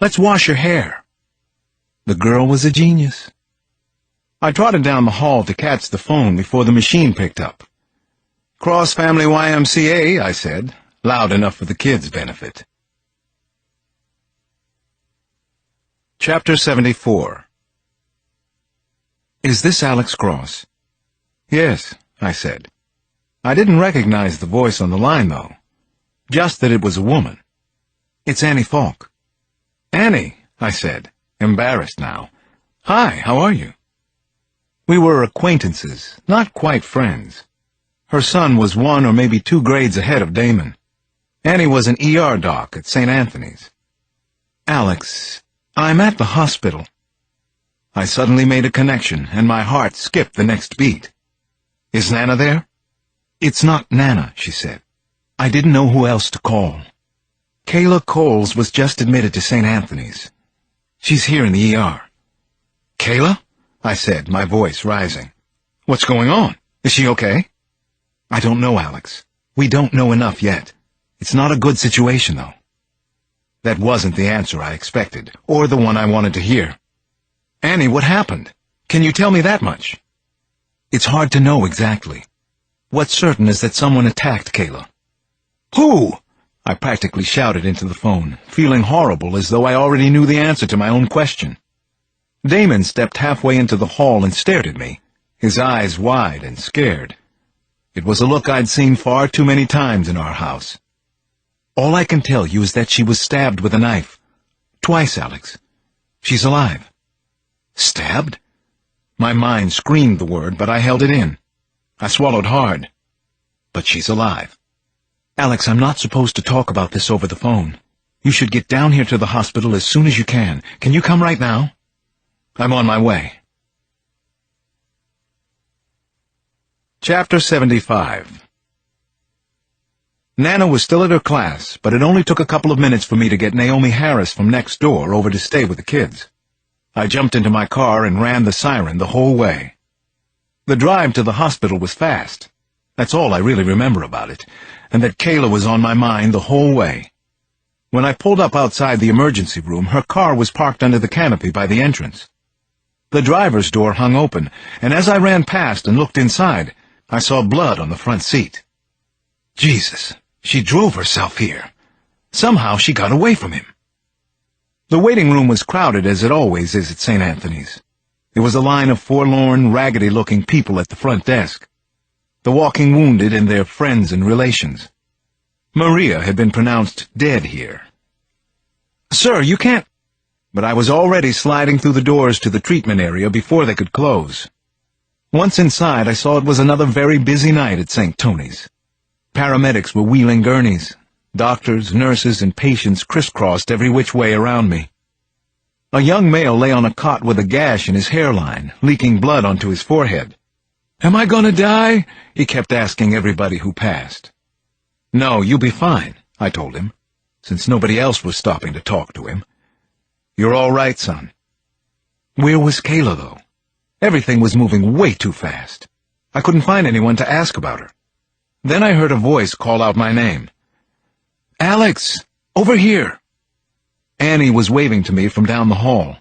Let's wash your hair." The girl was a genius. I trotted down the hall to catch the phone before the machine picked up. "Cross Family YMCA," I said, loud enough for the kids' benefit. Chapter 74. "Is this Alex Cross?" "Yes," I said. I didn't recognize the voice on the line, though. Just that it was a woman. "It's Annie Falk." "Annie," I said, embarrassed now. "Hi, how are you?" We were acquaintances, not quite friends. Her son was 1 or maybe 2 grades ahead of Damon. Annie was an ER doc at St. Anthony's. "Alex, I'm at the hospital." I suddenly made a connection, and my heart skipped the next beat. "Is Nana there?" "It's not Nana," she said. "I didn't know who else to call. Kayla Coles was just admitted to St. Anthony's. She's here in the ER." "Kayla?" I said, my voice rising. "What's going on? Is she okay?" "I don't know, Alex. We don't know enough yet. It's not a good situation, though." That wasn't the answer I expected, or the one I wanted to hear. "Annie, what happened? Can you tell me that much?" "It's hard to know exactly. What's certain is that someone attacked Kayla." "Who?" I practically shouted into the phone, feeling horrible as though I already knew the answer to my own question. Damon stepped halfway into the hall and stared at me, his eyes wide and scared. It was a look I'd seen far too many times in our house. "All I can tell you is that she was stabbed with a knife. Twice, Alex. She's alive." "Stabbed?" My mind screamed the word, but I held it in. I swallowed hard. "But she's alive." "Alex, I'm not supposed to talk about this over the phone. You should get down here to the hospital as soon as you can. Can you come right now?" "I'm on my way." Chapter 75. Nana was still at her class, but it only took a couple of minutes for me to get Naomi Harris from next door over to stay with the kids. I jumped into my car and ran the siren the whole way. The drive to the hospital was fast. That's all I really remember about it, and that Kayla was on my mind the whole way. When I pulled up outside the emergency room, her car was parked under the canopy by the entrance. The driver's door hung open, and as I ran past and looked inside, I saw blood on the front seat. Jesus, she drove herself here. Somehow she got away from him. The waiting room was crowded as it always is at St. Anthony's. There was a line of forlorn, raggedy-looking people at the front desk. The walking wounded and their friends and relations. Maria had been pronounced dead here. "Sir, you can't—" But I was already sliding through the doors to the treatment area before they could close. Once inside, I saw it was another very busy night at St. Tony's. Paramedics were wheeling gurneys. Doctors, nurses, and patients crisscrossed every which way around me. A young male lay on a cot with a gash in his hairline, leaking blood onto his forehead. "Am I gonna die?" he kept asking everybody who passed. "No, you'll be fine," I told him, since nobody else was stopping to talk to him. "You're all right, son." Where was Kayla, though? Everything was moving way too fast. I couldn't find anyone to ask about her. Then I heard a voice call out my name. "Alex! Over here!" Annie was waving to me from down the hall.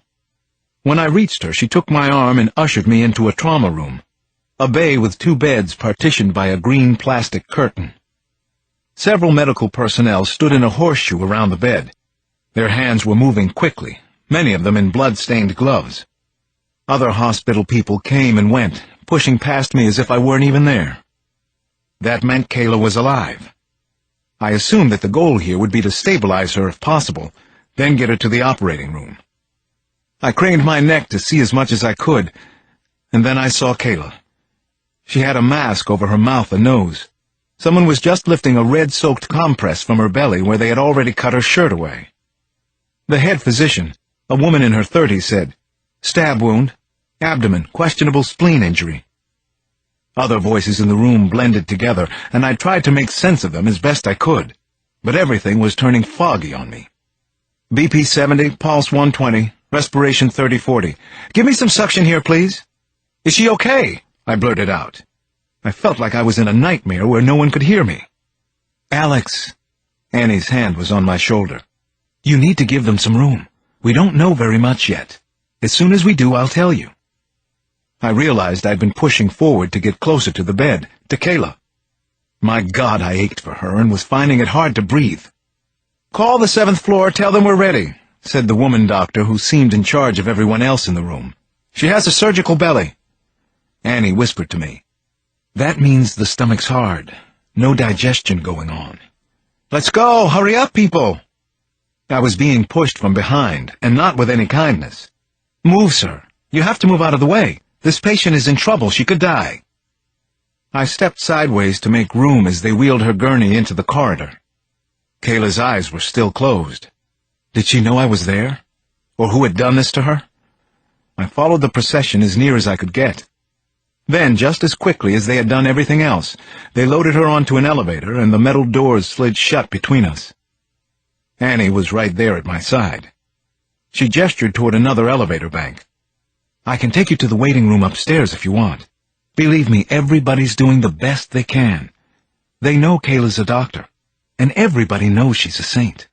When I reached her, she took my arm and ushered me into a trauma room, a bay with 2 beds partitioned by a green plastic curtain. Several medical personnel stood in a horseshoe around the bed. Their hands were moving quickly, many of them in blood-stained gloves. Other hospital people came and went, pushing past me as if I weren't even there. That meant Kayla was alive. I assumed that the goal here would be to stabilize her if possible, then get her to the operating room. I craned my neck to see as much as I could, and then I saw Kayla. She had a mask over her mouth and nose. Someone was just lifting a red-soaked compress from her belly where they had already cut her shirt away. The head physician, a woman in her 30s, said, "Stab wound, abdomen, questionable spleen injury." Other voices in the room blended together, and I tried to make sense of them as best I could, but everything was turning foggy on me. "BP 70, pulse 120, respiration 30-40. Give me some suction here, please." "Is she okay?" I blurted out. I felt like I was in a nightmare where no one could hear me. "Alex," Annie's hand was on my shoulder. "You need to give them some room. We don't know very much yet. As soon as we do, I'll tell you. I realized I'd been pushing forward to get closer to the bed, to Kayla. My God, I ached for her and was finding it hard to breathe. "Call the 7th floor, tell them we're ready," said the woman doctor who seemed in charge of everyone else in the room. "She has a surgical belly." Annie whispered to me, "That means the stomach's hard. No digestion going on. Let's go! Hurry up, people!" I was being pushed from behind, and not with any kindness. "Move, sir. You have to move out of the way. This patient is in trouble. She could die." I stepped sideways to make room as they wheeled her gurney into the corridor. Kayla's eyes were still closed. Did she know I was there? Or who had done this to her? I followed the procession as near as I could get. Then, just as quickly as they had done everything else, they loaded her onto an elevator, and the metal doors slid shut between us. Annie was right there at my side. She gestured toward another elevator bank. "I can take you to the waiting room upstairs if you want. Believe me, everybody's doing the best they can. They know Kayla's a doctor, and everybody knows she's a saint."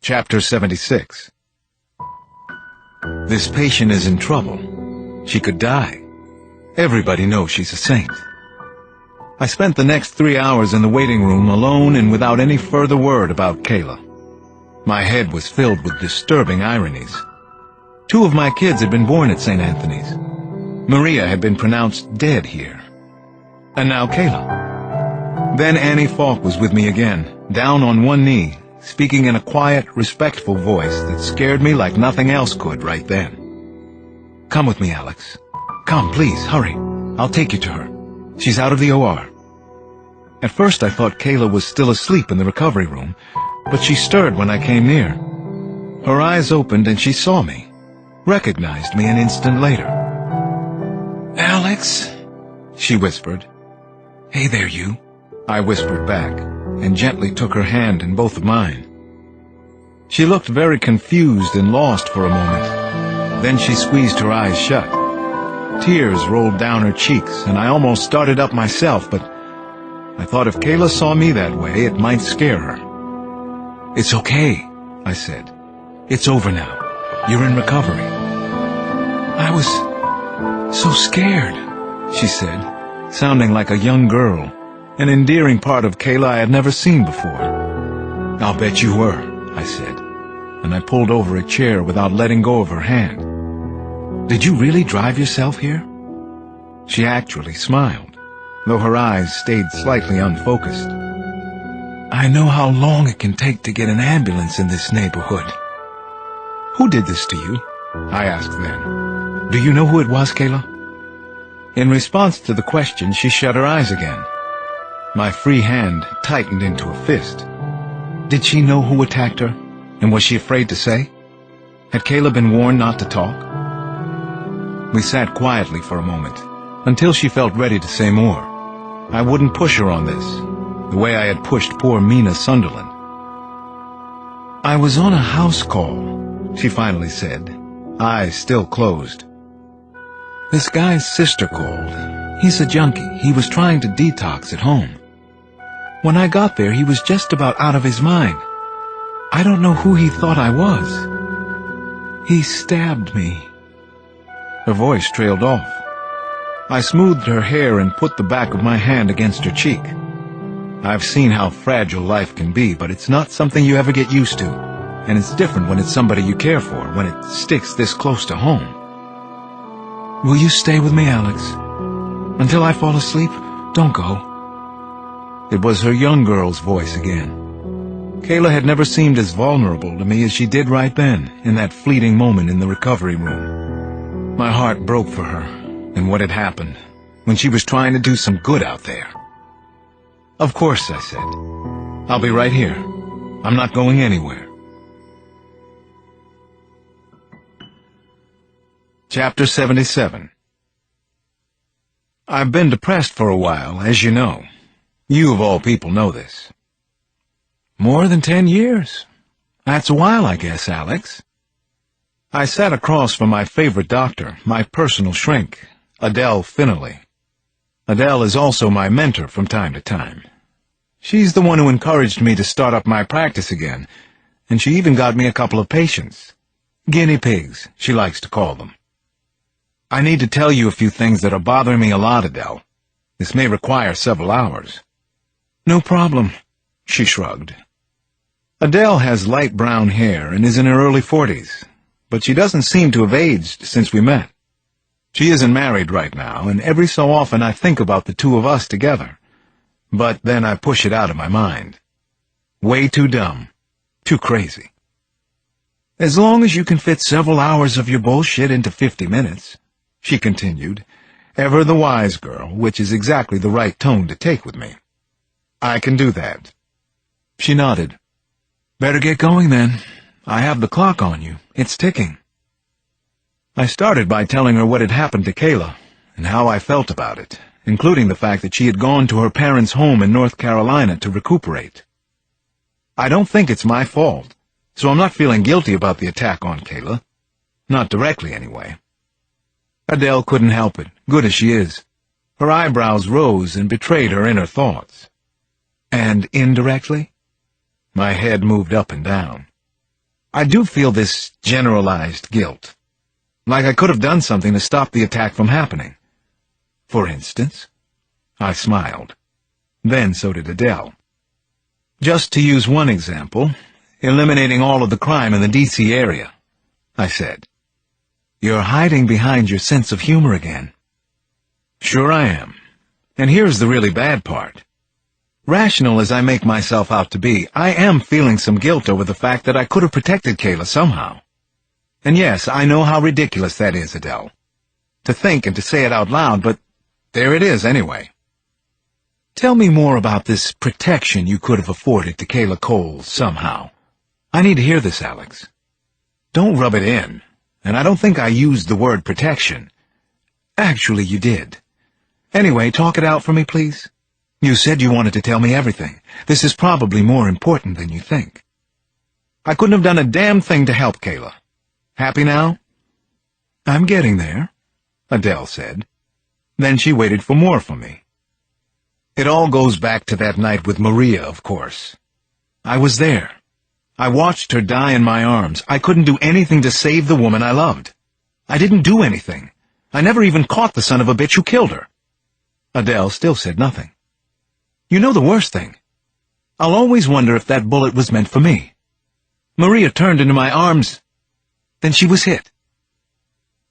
Chapter 76. This patient is in trouble. She could die. Everybody knows she's a saint. I spent the next 3 hours in the waiting room alone and without any further word about Kayla. My head was filled with disturbing ironies. 2 of my kids had been born at St. Anthony's. Maria had been pronounced dead here. And now Kayla. Then Annie Falk was with me again, down on one knee, speaking in a quiet, respectful voice that scared me like nothing else could right then. "Come with me, Alex. Come, please, hurry. I'll take you to her. She's out of the OR." At first I thought Kayla was still asleep in the recovery room, but she stirred when I came near. Her eyes opened and she saw me, recognized me an instant later. "Alex," she whispered. "Hey there, you," I whispered back, and gently took her hand in both of mine. She looked very confused and lost for a moment. Then she squeezed her eyes shut. Tears rolled down her cheeks, and I almost started up myself, but I thought if Kayla saw me that way, it might scare her. "It's okay," I said. "It's over now. You're in recovery." "I was so scared," she said, sounding like a young girl, an endearing part of Kayla I had never seen before. "I'll bet you were," I said, and I pulled over a chair without letting go of her hand. "Did you really drive yourself here?" She actually smiled, though her eyes stayed slightly unfocused. "I know how long it can take to get an ambulance in this neighborhood." "Who did this to you?" I asked then. "Do you know who it was, Kayla?" In response to the question, she shut her eyes again. My free hand tightened into a fist. Did she know who attacked her, and was she afraid to say? Had Kayla been warned not to talk? We sat quietly for a moment, until she felt ready to say more. I wouldn't push her on this, the way I had pushed poor Mina Sunderland. "I was on a house call," she finally said, eyes still closed. "This guy's sister called. He's a junkie. He was trying to detox at home. When I got there, he was just about out of his mind. I don't know who he thought I was. He stabbed me." Her voice trailed off. I smoothed her hair and put the back of my hand against her cheek. I've seen how fragile life can be, but it's not something you ever get used to, and it's different when it's somebody you care for, when it sticks this close to home. "Will you stay with me, Alex? Until I fall asleep? Don't go." It was her young girl's voice again. Kayla had never seemed as vulnerable to me as she did right then, in that fleeting moment in the recovery room. My heart broke for her, and what had happened, when she was trying to do some good out there. "Of course," I said. "I'll be right here. I'm not going anywhere." Chapter 77. I've been depressed for a while, as you know. You of all people know this. "More than 10 years. That's a while, I guess, Alex." I sat across from my favorite doctor, my personal shrink, Adele Finley. Adele is also my mentor from time to time. She's the one who encouraged me to start up my practice again, and she even got me a couple of patients. Guinea pigs, she likes to call them. I need to tell you a few things that are bothering me a lot, Adele. This may require several hours. No problem, she shrugged. Adele has light brown hair and is in her early 40s, but she doesn't seem to have aged since we met. She isn't married right now, and every so often I think about the two of us together. But then I push it out of my mind. Way too dumb. Too crazy. As long as you can fit several hours of your bullshit into 50 minutes, she continued, ever the wise girl, which is exactly the right tone to take with me. I can do that. She nodded. Better get going then. I have the clock on you. It's ticking. I started by telling her what had happened to Kayla, and how I felt about it, including the fact that she had gone to her parents' home in North Carolina to recuperate. I don't think it's my fault, so I'm not feeling guilty about the attack on Kayla. Not directly, anyway. Adele couldn't help it, good as she is. Her eyebrows rose and betrayed her inner thoughts. And indirectly? My head moved up and down. I do feel this generalized guilt. Like I could have done something to stop the attack from happening. For instance? I smiled. Then so did Adele. Just to use one example, eliminating all of the crime in the D.C. area, I said. You're hiding behind your sense of humor again. Sure I am. And here's the really bad part. Rational as I make myself out to be, I am feeling some guilt over the fact that I could have protected Kayla somehow. And yes, I know how ridiculous that is, Adele. To think and to say it out loud, but there it is anyway. Tell me more about this protection you could have afforded to Kayla Cole somehow. I need to hear this, Alex. Don't rub it in, and I don't think I used the word protection. Actually, you did. Anyway, talk it out for me, please. You said you wanted to tell me everything. This is probably more important than you think. I couldn't have done a damn thing to help Kayla. Happy now? I'm getting there, Adele said. Then she waited for more from me. It all goes back to that night with Maria, of course. I was there. I watched her die in my arms. I couldn't do anything to save the woman I loved. I didn't do anything. I never even caught the son of a bitch who killed her. Adele still said nothing. You know the worst thing? I'll always wonder if that bullet was meant for me. Maria turned into my arms. Then she was hit.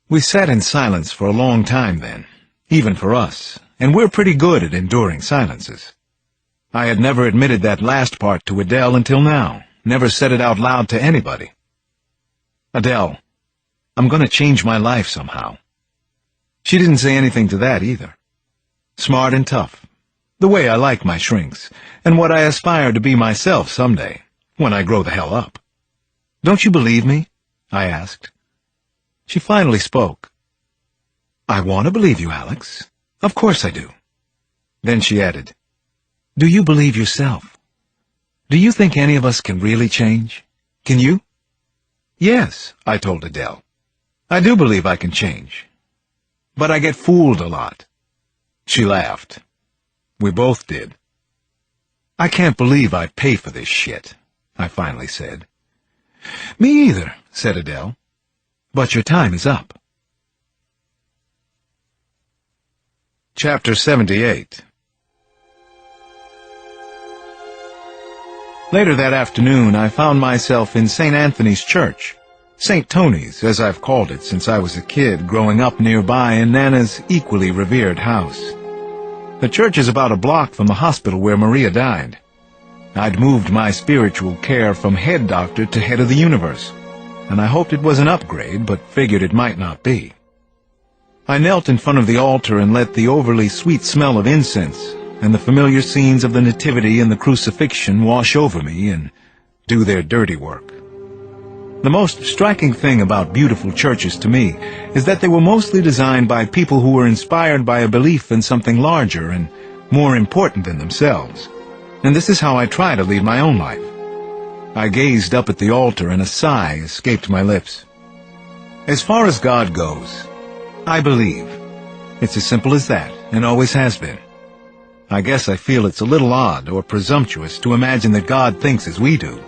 We sat in silence for a long time then, even for us, and we're pretty good at enduring silences. I had never admitted that last part to Adele until now, never said it out loud to anybody. Adele, I'm going to change my life somehow. She didn't say anything to that either. Smart and tough, the way I like my shrinks, and what I aspire to be myself someday, when I grow the hell up. Don't you believe me? I asked. She finally spoke. I want to believe you, Alex. Of course I do. Then she added, do you believe yourself? Do you think any of us can really change? Can you? Yes, I told Adele. I do believe I can change. But I get fooled a lot. She laughed. We both did. I can't believe I pay for this shit, I finally said. Me either, said Adele. But your time is up. Chapter 78. Later that afternoon, I found myself in St. Anthony's Church, St. Tony's, as I've called it since I was a kid growing up nearby in Nana's equally revered house. The church is about a block from the hospital where Maria died. I'd moved my spiritual care from head doctor to head of the universe, and I hoped it was an upgrade, but figured it might not be. I knelt in front of the altar and let the overly sweet smell of incense and the familiar scenes of the Nativity and the Crucifixion wash over me and do their dirty work. The most striking thing about beautiful churches to me is that they were mostly designed by people who were inspired by a belief in something larger and more important than themselves. And this is how I try to lead my own life. I gazed up at the altar and a sigh escaped my lips. As far as God goes, I believe. It's as simple as that, and always has been. I guess I feel it's a little odd or presumptuous to imagine that God thinks as we do.